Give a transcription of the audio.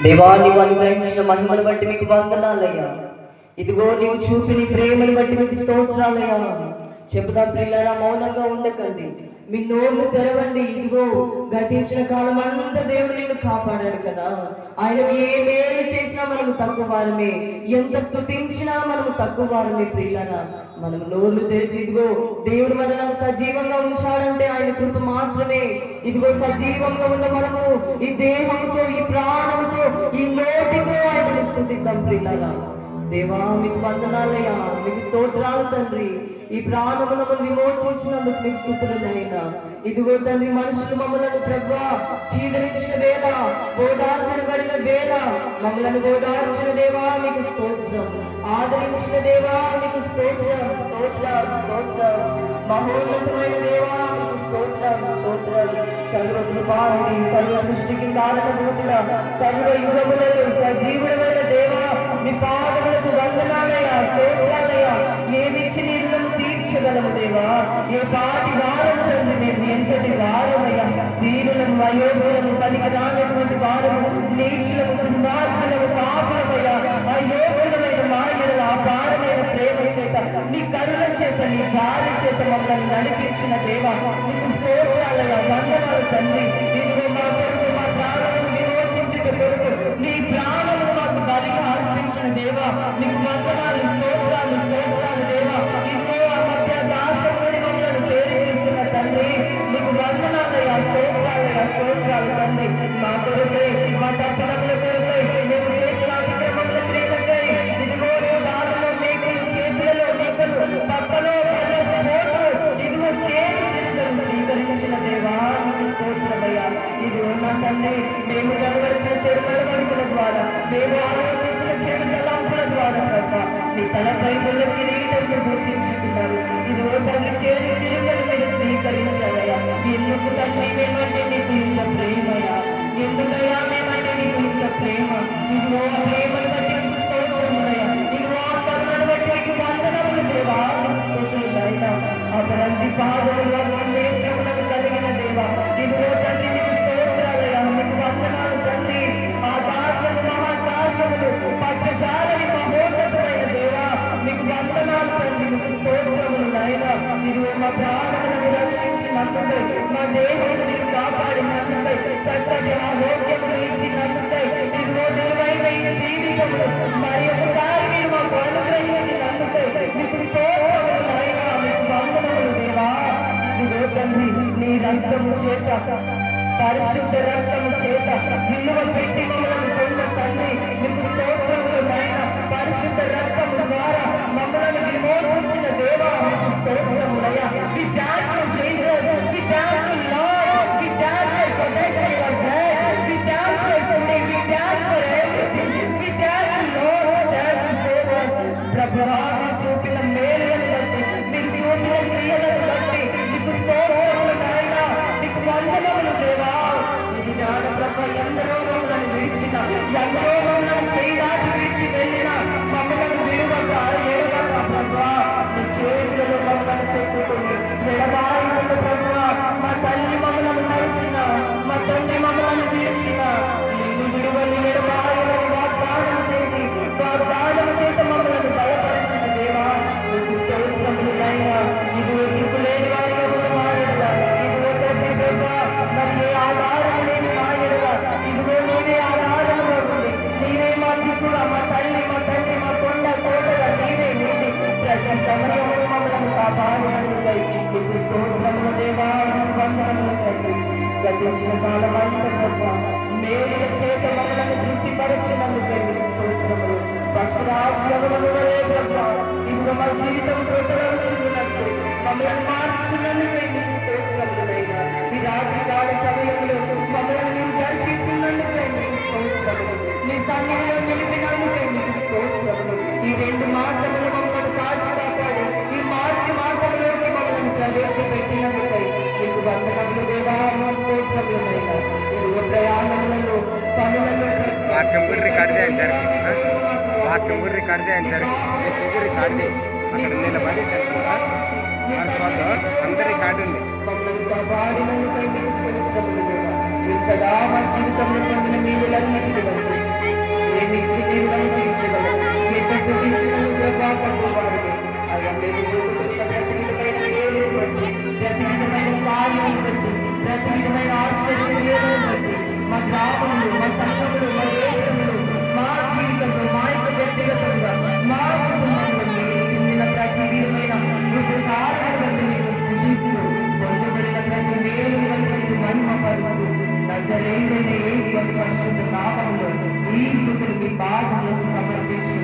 దేవా, నీవు అనుగ్రహించిన మహిమను బట్టి మీకు వందనాలయ్యా. ఇదిగో నీవు చూపిన ప్రేమను బట్టి మీకు స్తోత్రాలయ్యా. చెబుదాం ప్రియులారా, మౌనంగా ఉండకండి, మీ నోళ్ళు తెరవండి. ఇదిగో గతించిన కాలం అంతా దేవుడు నిన్ను కాపాడాడు కదా. ఆయనకు ఏ మేలు చేసినా మనము తక్కువ వారమే, ఎంత స్తుతించినా మనము తక్కువ వారమే. ప్రియులారా, మనం నోళ్ళు తెరిచి ఇదిగో దేవుడు మనల్ని సజీవంగా ఉంచాడంటే ఆయన కృప మాత్రమే. ఇదిగో సజీవంగా ఉన్న మనము ఈ దేహంతో, ఈ ప్రాణంతో, ఈ నోటితో ఆయనను స్తుతిద్దాం. ప్రియులారా, దేవా మీకు వందనాలయ్యా, మీకు స్తోత్రాలు తండ్రి. ఈ ప్రాణములను విమోచించినందుకు మీకు స్తుతులనైనా. ఇదిగో తండ్రి, మనుషులు మమ్మలను ప్రభువా చీదరించిన వేళ, ఓదార్చబడిన వేళ, మమ్మలను ఓదార్చిన దేవా మీకు స్తోత్రం, ఆదరించిన దేవా మీకు స్తోత్రం, స్తోత్రం, స్తోత్రం. మహోన్నతమైన దేవా మీకు స్తోత్రం, స్తోత్రం. సర్వకృపానిధి, సర్వ సృష్టికి కారణభూతుడ, సర్వ యుగములలో సజీవుడమైన దేవా మీ పాదములకు వందనాలయ్యా, స్తోత్రాలయ్యా. ఏమిచ్చి నీళ్ళను తీర్చగలము దేవా, ఏ పాటి వారం తండ్రి మేము, ఎంతటి వారమయ్యా. వీరులను, అయోగ్యులను, పనికి రానటువంటి వారము, నీచులను, దుర్మార్గులను, పాపమయ్యా. అయోగ్యులమైన మాయలు, ఆ భారమైన ప్రేమ చేత, నీ కరుణ చేత, నీ జాలి చేత మమ్మల్ని నడిపించిన దేవా నీకు స్తోత్రాలయ్యా, వందనాలు తండ్రి. ఇదిగో మా కొరకు, మా ప్రాణమును విమోచించుట కొరకు నీ ప్రాణమును మాకు బలిగా అర్పించిన దేవా నీకు వందనాలు, స్తోత్రాలు, స్తోత్రాలు దేవా. ఇదిగో ఆ మధ్య దాసముడి మమ్మల్ని ప్రేరేపిస్తున్న తండ్రి నీకు వందనాలయ్యా, స్తోత్రాలయ్యా, స్తోత్రాలు తండ్రి. మా కొరకై, మా తప్పనముల కొరకై, మేము చేసిన అతిక్రమముల క్రియలకై, ఇదిగో కాళ్ళలో మేకులు, చేతులలో మేకలు, పక్కలో ఇదిగో చేతి చిరుతలు స్వీకరించిన దేవా నీకు స్తోత్రమయ్యా. ఇదిగో నా తండ్రి, మేము కనబడిచిన చెడు నడవడికల ద్వారా, మేము ఆలోచించిన చెడు తలంపుల ద్వారా ప్రభా నీ తలపై ఉన్న కిరీటంను గుర్తించుకున్నారు. ఇదిగో తండ్రి, చేతి చిరుతలు మీరు స్వీకరించారయ్యా. ఎందుకు తండ్రి మేమంటే నీకు ఇంత ప్రేమయ్యా, ఎందుకయ్యా మేమంటే నీకు ఇంత ప్రేమ. ఇదిగో ఆ ప్రేమను బట్టి నీకు స్తోత్రములయ్యా. ఇదిగో ఆ కరుణను బట్టి నీకు వందనములు దేవా నీకు స్తోత్రములయ్యా. అపరంజి పాదములు, నేత్రములను కలిగిన దేవా ఇదిగో తండ్రి నీకు స్తోత్రాలయ్యా, నీకు వందనాలు తండ్రి. ఆకాశము, మహాకాశములు పట్టజాలని మహోన్నతమైన దేవా నీకు వందనాలు తండ్రి, నీకు స్తోత్రములు నాయనా. ఇదిగో మా ప్రాణములను రక్షించినందుకై, మా దేహమును నీకు కాపాడినందుకై, చక్కటి ఆరోగ్యమును ఇచ్చినందుకై, ఇదిగో నిలువైన ఈ జీవితములు మరి ఒకసారి మీరు మాకు అనుగ్రహించినందుకై నీకు స్తోత్రములు నాయనా, నీకు వందనములు దేవా. ఇదిగో తండ్రి, నీ రక్తము చేత, పరిశుద్ధ రక్తము చేత విలువ పెట్టి మమ్మల్ని కొన్న తండ్రి నీకు స్తోత్రములు నాయనా. పరిశుద్ధ రక్తము ద్వారా మమ్మల్ని విమోచించిన దేవా నీకు స్తోత్రములయ్యా. We thank you Jesus, we thank you Lord, we thank you for protecting your blood, we thank you today, we thank you for everything, we thank you Lord, thank you so much. ప్రభువా మీరు చూపిన మేలులను బట్టి, మీరు చూపిన క్రియలను బట్టి నీకు స్తోత్రములు నాయనా, నీకు వందనములు దేవా. ఇది జ్ఞాన ప్రభ, ఎందరో మమ్మల్ని విడిచిన, ఎందరో మమ్మల్ని చేయడానికి విడిచి వెళ్ళిన, మమ్మల్ని విలువక ఏడవక ప్రభువా నీ చేతులలో మమ్మల్ని చెప్పుకొని ఎడబాయి ఉన్న ప్రభువా, మా తల్లి మమ్మల్ని మరిచిన, మా తండ్రి మమ్మల్ని విడిచిన, నేను విడువని ఎడబాయని వాగ్దానం చేసి, వాగ్దానం చేత మమ్మల్ని బలపరిచిన దేవా నీకు స్తోత్రములు నాయనా. ఇదిగో దిక్కు లేని వారిగా ఉన్న మాయడుగా, ఇదిగో తండ్రి ప్రభా మరి ఏ ఆధారం లేని మాయడుగా, ఇదిగో నీవే ఆధారముగా ఉంది, నీవే మా దిక్కుగా, మా తల్లి, మా తండ్రి, మా కొండ కోటగా నీవే నీటి ప్రతి సమయంలో మమ్మల్ని కాపాడినందుకై నీకు స్తోత్రములు దేవా, నీకు వందనములు తండ్రి. గతించిన కాలం అంతా ప్రభా మేలుల చేత మమ్మల్ని తృప్తిపరచినందుకై నీకు స్తోత్రములు. పక్షరాజ్యములను వలే ప్రభా ఇదిగో మా జీవితం ప్రొట్టవచ్చున్నట్టు మమ్మల్ని మార్చుచున్నందుకై నీకు స్తోత్రములైనా. ఈ రాత్రి కాల సమయంలో మమ్మల్ని నీవు దర్శించినందుకై నీకు స్తోత్రములు, నీ సన్నిధిలో నిలిపినందుకై నీకు స్తోత్రములు. ఈ 2 మాసములు మమ్మల్ని కాచి కాపాడి ఈ మార్చి మాసంలోకి మమ్మల్ని ప్రవేశపెట్టినందుకై నీకు వందనములు దేవా, నీకు స్తోత్రములైనా. ఇదిగో ప్రయాణములలో, పనులలో కంప్యూటర్ రికార్డ్ చేయించారు, కంప్యూటర్ రికార్డ్ చేయించారు, సిగ్గు రికార్డ్ చేసి అక్కడ నిన్న పడేసారు మన స్వార్థ అందరి రికార్డు ఉంది. మమ్మల్ని కాపాడినందుకై నీకు స్తోత్రములు దేవా. ఇంతగా మా జీవితంలో పొందిన మేలులన్నిటిని బట్టి నజరేయుడైన యేసు పరిశుద్ధ నామములో ఈ స్తుతులు మీ పాదములకు సమర్పించుకుంటున్నాను.